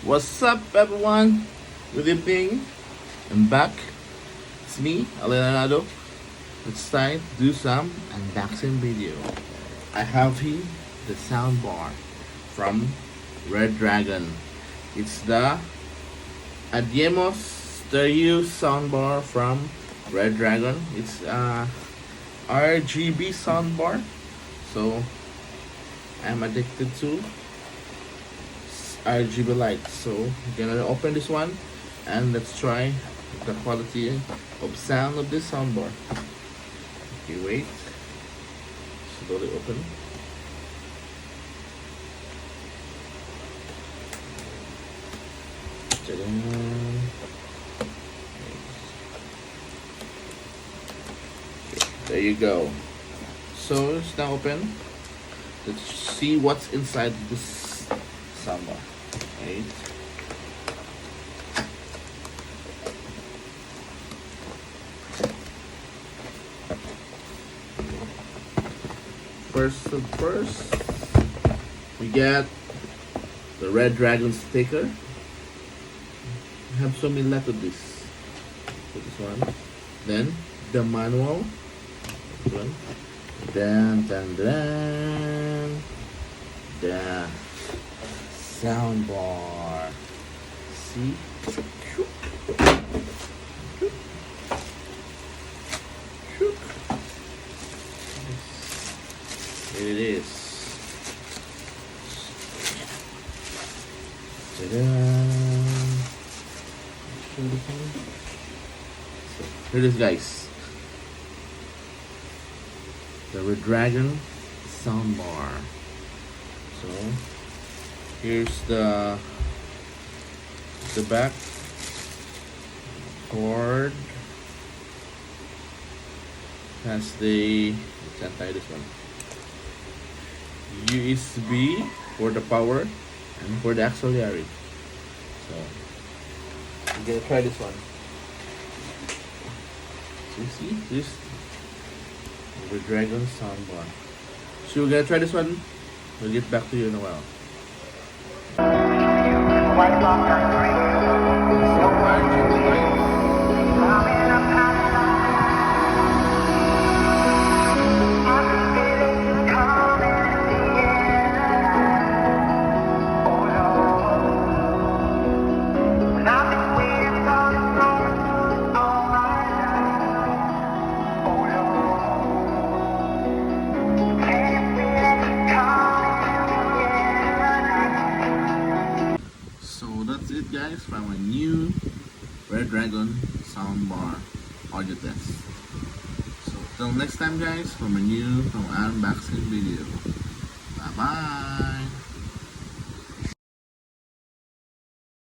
What's up, everyone? Good evening. I'm back. It's me, Leonardo. It's time to do some unboxing video. I have here the soundbar from Red Dragon. It's the Adiemus stereo soundbar from Red Dragon. It's a RGB soundbar, so I'm addicted to RGB lights. So we're gonna open this one and let's try the quality of sound of this soundbar. Okay, wait. Slowly open. Ta-da. There you go. So it's now open. Let's see what's inside this soundbar. Right. First, we get the Red Dragon sticker. I have so many left of this. So this one. Then the manual. This one. Then the soundbar. See? Here it is. Ta-da! Here it is, guys. The Red Dragon soundbar. So here's the back cord. Has the, let's untie this one. USB for the power and for the auxiliary. So we're gonna try this one. So you see this Red Dragon soundbar. So we're gonna try this one. We'll get back to you in a while. That's it, guys, from a new Red Dragon soundbar audio test. So till next time, guys, from a new unboxing video. Bye bye.